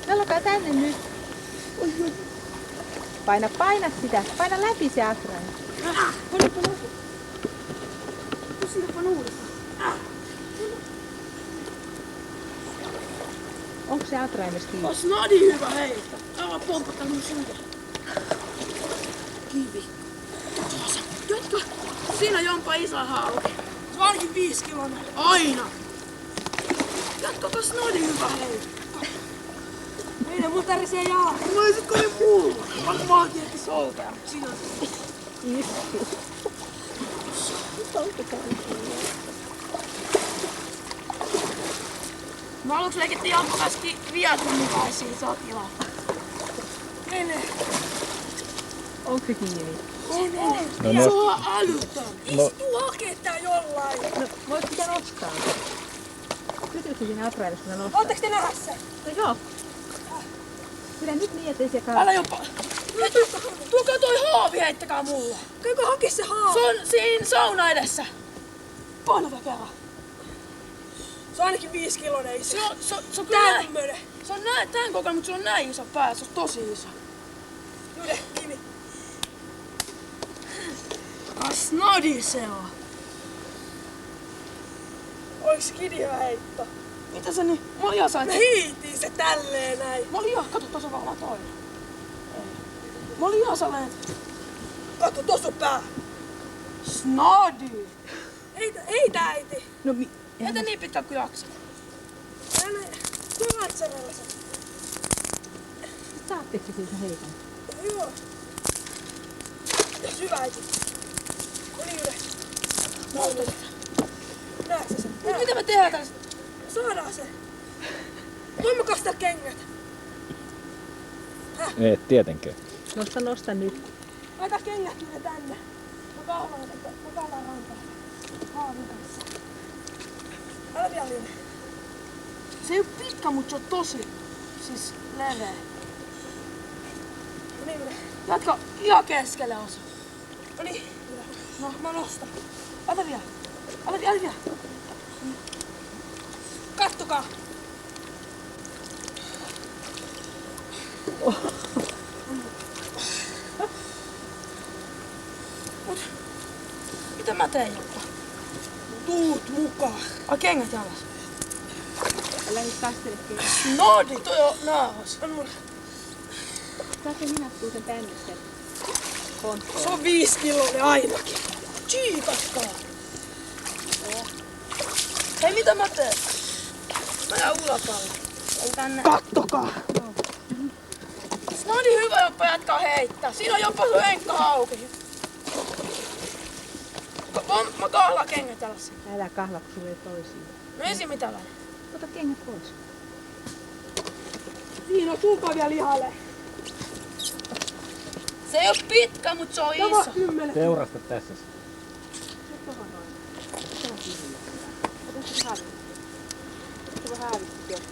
Velokaa tänne nyt. Paina sitä. Paina läpi se atrain. Onko se atraimessa kiinni? On snadi hyvä heitä. Älä pompata mun suja. Kivi. Jatka. Siinä Jampa isä hauki. Se on ainakin 5 kilometriä. Aina. Jatkako snadi hyvä heitä. Meidän mun tärisee jalaa. Mä olisit kovin mulla. Mä oon kierti soltaa. Siinä on se. Isku. Mä aluksi leikittiin Jampa kanski vietnamilaisia sotilaa. Mene. Onko se kiinni? On. Se on älytön. Istuu hakettaa jollain. No, voit sitä nostaa? Pysyykö se siinä atraimessa, kun sä nostat? Ootteko te nähdä sen? No joo. Pidä nyt niin, ettei siellä Älä jopa. Tulkaa toi haavi, heittäkää mulle. Käykö haki se haavi? Se on siinä sauna edessä. Painata kerran. Se on ainakin 5 kiloinen iso. Se on kyllä tämmönen. Se on näin, tän kokoinen, mutta se on näin iso pää. Se on tosi iso. Jude, kivi. Snadi se on. Oiks kidiä heitto? Mitä sä niin? Mä olin ihan sain. Me hiitiin se tälleen näin. Mä olin ihan, kato tossa vaan toinen. Mä olin ihan sellainen. Kato tossa on pää. Snadi. Ei äiti. No Entä niin pitkä kuin jaksat? Tuo laitserella sen. Saatteko se siitä heikan? Joo. Hyvä äiti. Oli Jude. Muutetaan. Näetkö sen? Mut mitä me tehdään tästä? Saadaan se. Voimme kastaa kengät. Ei, tietenkään. Nosta nyt. Laita kengät Jude tänne. Mä kahlaan rantaan. Haavin kanssa. Älä vielä Jude. Se ei oo pitkä, mut se on tosi siis leveä. No niin Jude. Jatka ihan keskelle osa. No niin. No mä nostan. Älä vielä. Kattokaa. Mut, mitä mä teen Joppa? Tuut mukaan. Ai kengät jalas. Älä nyt kastele kengät. Snodi, toi on naahos. On mulla. Saatko hinattua sen tänne sen konttoon? Se on 5 kiloinen ainakin. Tsiikatkaa. Hei, mitä mä teen? Mä jään ulapalle. Ei tänne. Kattokaa! Snodi hyvä, Joppa jatkaa heittää. Siinä on Joppa sun henkka hauki. Mä kahlaan kengät jalassa. Älä kahlaa, kun sulle ei toisiin. No ei siinä mitään väliä. Ota kengät pois. Siinä on tulkaa vielä lihalle. Se ei oo pitkä, mut se on iso. Teurasta tässä.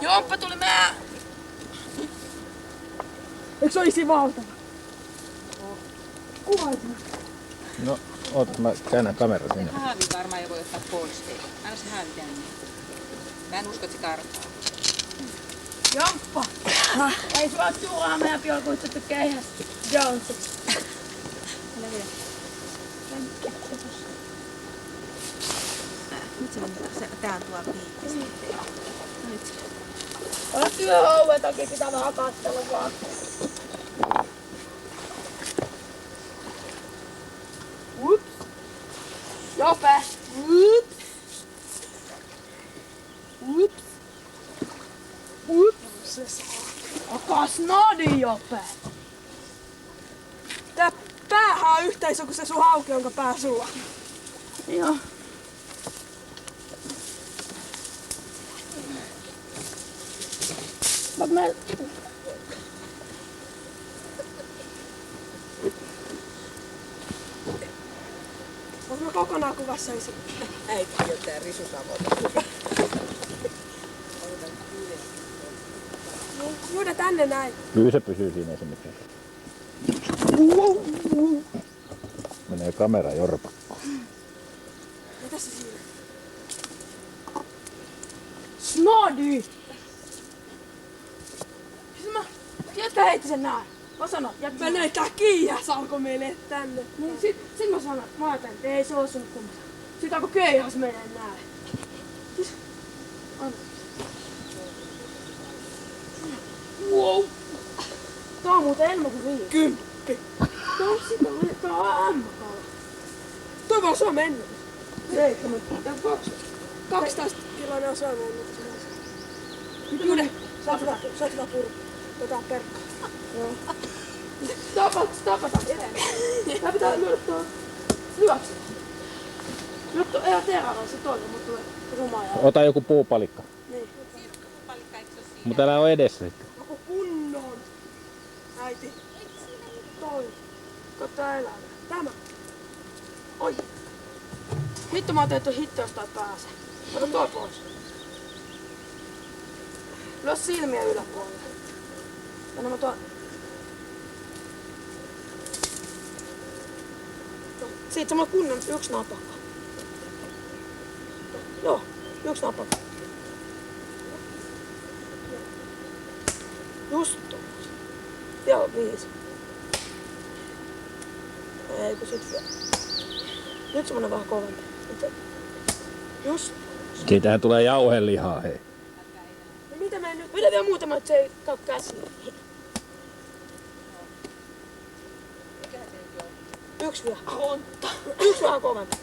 Joppa tuli mä. Eikö se olisi valtava? Kuvaisin. No, ootas mä käännän kameran sinne. Haavi varmaan ei voi ottaa pois. Anna se haavi tänne. Mä en usko, että se karkaa. Jamppa! Ei sulla turhaa meidän piolkuitsuttu keihästä. Johnson. Älä vielä. Nyt se on tää on tuolla piikki. Nyt. Ota työhouven takia pitää vähän katsella vaan. Ups. Jope. Ups. Ups. Ups. Se saa. Aka snadi Jope. Tää päähän on yhtä iso kuin se sun hauki, jonka pää sulla. Joo. Onko mä kokonaan kuvassa ensin? Ei ole tää risusavoita. Juuda tänne näin. Kyllä se pysyy siinä esimerkiksi. Menee kamera jorpakkoon. Mitä se siinä? Snodi! heitti sen näin. Mä sanon, mä näin tää kiihäs alkoi menee tänne. Niin sit mä sanon, mä ajattelin, että ei se osunut kun mä sanon. Sit alkoi keihäs menee näin. Siis, anna. Wow. Tää on muuten enemmän kuin 5. 10. Tää on M-kala. Toi vaan Suomen ennätys. 7. Ja 12 kiloinen on Suomen ennätys. Jude, sä oot hyvä puru. Otetaan perkkaa. Joo. Tapataan edelleen. Tää pitää lyödä tuohon lyöksi. Nyt on ihan terävä se toinen, mutta tulee rumaa ja... Ota joku puupalikka. Niin. Mutta älä oo edessä sitten. Onko kunnon? Äiti. Toi. Katsotaan elämää. Tämä. Oi. Hitto mä ajattelin, että hitto jostain pääsee. Ota toi pois. Lyö silmiä yläpuolelle. Tänne mä tuon... Siitä sama kunnon yksi napakka. Joo, yksi napakka. Just tuollaisen. Joo, 5. Ei kun sit vielä. Nyt semmonen vähän kovempi. Just. Siitähän tulee jauhelihaa, hei. No mitä mä nyt? Vedä vielä muutama, että se ei käy käsiin. Yksi vielä. Yksi vähän kovempi.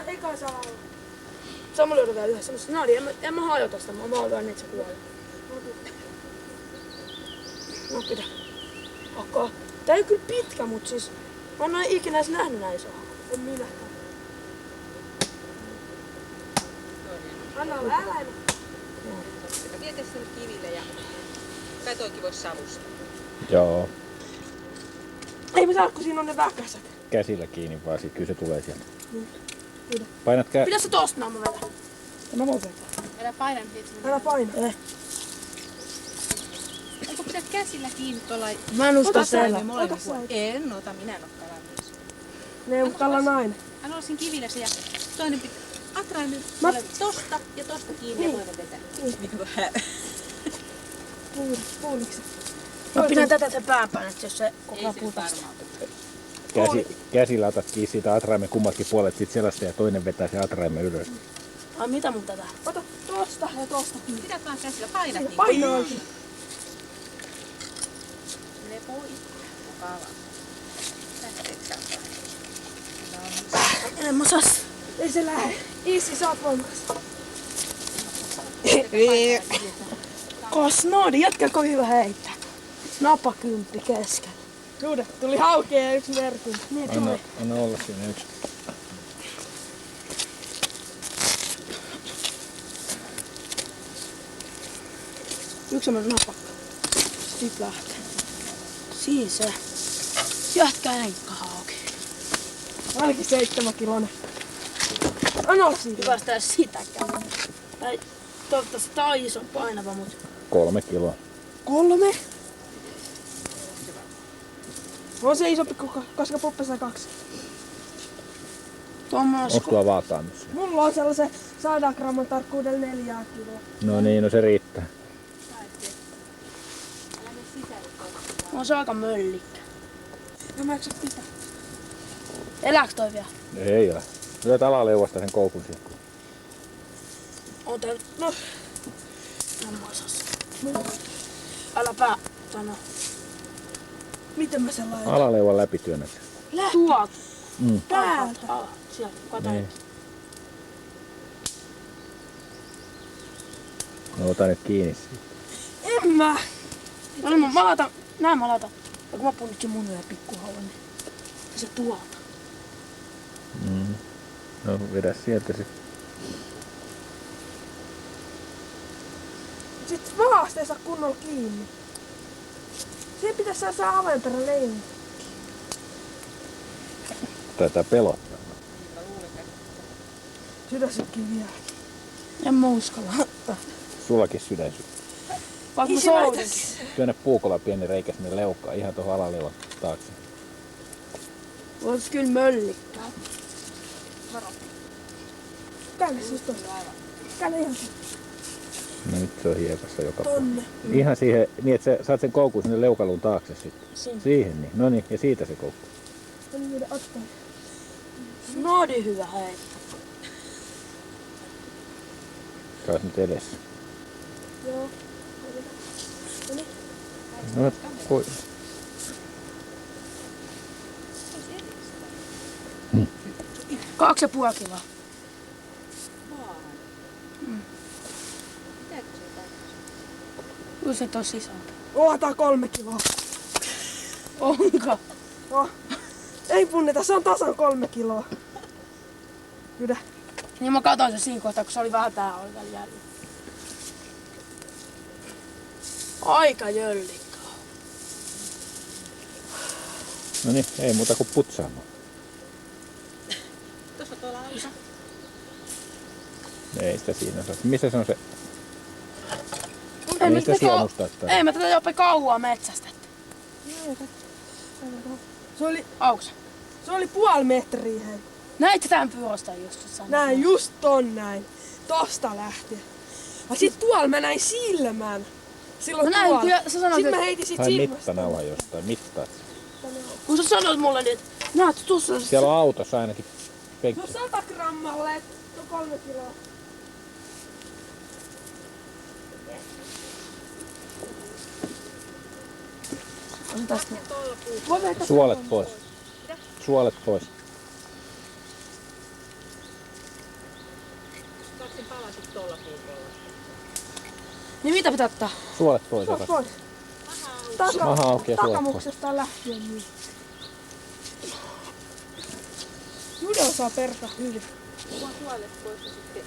Eikä saa olla. Sama lyödä vielä yhdessä. Nadi, en mä hajota sitä. Mä vaan lyön, että se kuolee. No pitää. Okay. Tää ei kyllä pitkä, mut siis... Mä en oo ikinä edes nähnyt näin isoa. En minäkään. Anna olla, älä enää. Vietä sinne kiville ja kai toikin vois savusta. Joo. Ei me saa, kun siinä on ne väkäset. Käsillä kiinni vaan, sit kyllä se tulee sieltä. Pidä. Painat Pidä se tosta naama vedä. Mä voin vetää. Älä paina nyt. Älä paina. Onko pidä käsillä kiinni tuolla? Mä en usko siellä. siellä. En ota, minä en oo kalamies. Ne mutta tällä nainen. Anna olla siinä kivillä se ja toinen pitää. Atra nyt tosta ja tosta kiinni ja toinen vetää. Puoliksi. Mä pidän tätä sen pääpään, että jos se koko Ei ajan se puhutaan. varmaan. Käsillä otat kiinni siitä atraimen kummatkin puolet sit sellaista ja toinen vetää se atraimen ylös. Ai mitä mun tätä? Ota tosta ja tosta. Pidä vaan käsillä, painat niin. Paino oikein. Lepo mukavaa. En mä sas. Ei se lähde. Issi, sä oot voimakas. Kosnoodi, jätkä kovin hyvä heittää. Napakymppi keskellä. Juude, tuli haukea ja yksi merkin. Niin tuli. Anna olla siinä yksi. Yksi semmonen napakka. Sitten lähtee. Siinä se. Jätkä heikka hauki. Ainakin 7 kilonen. Anna olla siinä. Hyvä sitä sitäkään. Tai toivottavasti tää on iso painava, mut... 3 kiloa. 3? On se isompi kuin koska Poppesa 2. Onko tuo vaataa nyt siellä? Mulla on sellaisen 100 gramman tarkkuudella 4 kiloa. No niin, no se riittää. On se aika möllikkä. Ja mä eikö pitää? Elääks toi vielä? Ei ole. Lyöt alaleuasta sen koukun siihen. On tää... No... Nammaisas. Älä sano. Miten mä sen laitan? Alaleuvan läpi työnnät. Tuolta. Mm. Täältä. Sieltä. Kato. Niin. No ota nyt kiinni siitä. En mä. No niin, mä laitan. Näin mä laitan. Ja kun mä punnitsin mun yhden pikkuhauan, niin se tuolta. Mm. No vedä sieltä se. Sit maasta ei saa kunnolla kiinni. Siihen pitäis saada aveenperä leijä. Tätä pelottaa. Sydän sykkii vielä. En mä uskalla. Sullakin sydän sykkii. Vaikka mä soudin. Työnnä puukolla pieni reikä sinne leukaan, ihan tuohon alaleuvan taakse. Vois kyllä möllikkää. Varo. Käänne siis tuosta. Käänne ihan tuosta. No nyt se on hiekassa joka Tonne. puolella. Ihan siihen, niin että sä saat sen koukun sinne leukaluun taakse sitten. Siihen niin. No niin, ja siitä se koukku. No niin hyvä, hei. Sä oot nyt edessä. Joo. No, voi. 2,5 kiloa. Pitääkö se jotain? Kyllä se tosi iso. Tää 3 kiloa. Onko? Oh. Ei punnita, se on tasan 3 kiloa. Kyllä. Niin mä katsoin sen siinä kohtaa, kun se oli vähän tää oli vielä jäljellä. Aika jöllikkaa. No niin, ei muuta kuin putsaamaan. Tuossa tuolla alta. Ei sitä siinä saa. Missä se on se? Ei, Ei sitä siemusta ottaa. Ei mä tätä jopa kauhua metsästä. Se oli, Auks. se oli 0,5 metriä, hei. Näitte tämän pyrosta just sanoin. Näin, just ton näin. Tosta lähtien. Ja sit tuolla mä näin silmän. Silloin Mä näin, tuolla. kyllä sä sanoit, Sitten mä että heitin sit Hae silmästä. mittanauha jostain, mittaat. kun sä sanoit mulle, niin että näet tuossa. Siellä on autossa ainakin penkki. No 100 grammalle, no 3 kiloa. On tästä. Voi vetää Suolet pois. Suolet pois. Kaksin palasit tuolla puukolla. Niin mitä pitää ottaa? Suolet pois. Suolet Ota. pois. Maha auki ja suolet pois. Takamuksesta lähtien niin. Jude osaa perata hyvin. Vaan suolet pois ja sitten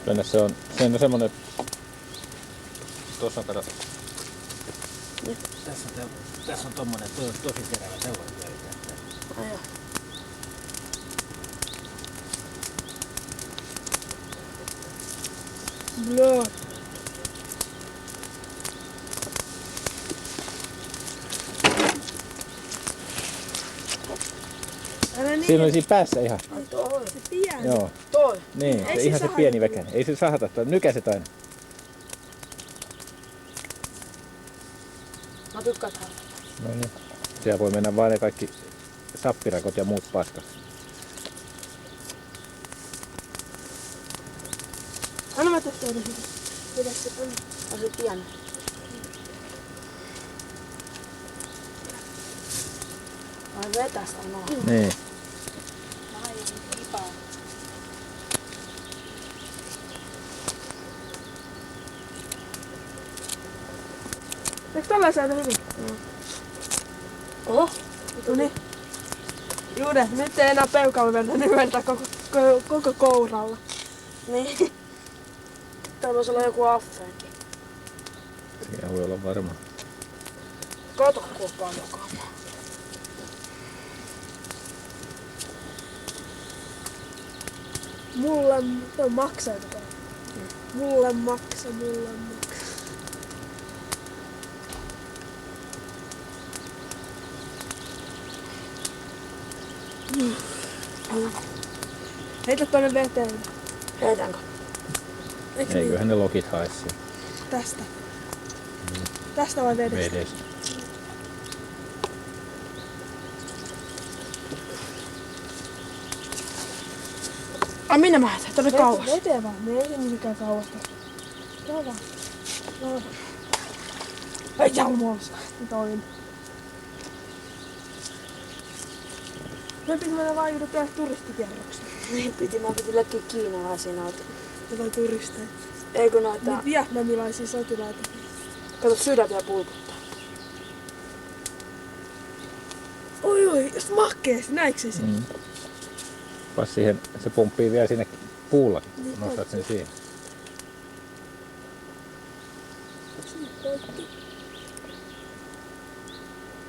Tänne se on semmonen... Tuossa on kato. Tässä on tommonen tosi terävä seuratyöri. Ai joo. Blöö. Älä niin, Siinä oli siinä päässä ihan. se pieni. Joo. Toi. Niin, Ei se se ihan se sahata. pieni vekäinen. Ei se sahata, nykäset aina. Mä tykkään tähän. No niin. Siellä voi mennä vain ne kaikki sappirakot ja muut paskat. Anna mä tästä tehdä hyvin. Pidä se, anna. On se pieni. Ai vetästä noin. Niin. kipaa. Eikö tolleen hyvin? Oho. Noniin. Jude, nyt ei enää peukalla mennä, nyt mennään koko kouralla. Niin. Täällä voisi olla joku affenkin. Siinä voi olla varmaan. Kato, kun on paljon kamaa. Mulle, toi maksaa tätä. Mulle maksa. Heitä tonne veteen. Heitänkö? Eiks niin? Eiköhän ne lokit hae siellä Tästä. Tästä vai vedestä? vedestä. Ai minne mä heitän? Tonne kauas. Veteen vaan, me ei se mihinkään kauas. Joo vaan. Joo. Ei jalmoissa. Toin. Me piti mennä vaan juuri tehdä turistikierroksia. Niin piti, mä piti leikkiä kiinalaisia noita. Jotain turisteja. Eikö noita? Niitä vietnamilaisia sotilaita. Kato, sydän vielä pulputtaa. Oi, jos makkeesti, näikö se sen? Pas siihen, se pumppii vielä sinne puullakin. Nostat sen siihen.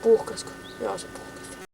Puhkasko? Joo, se puhkas.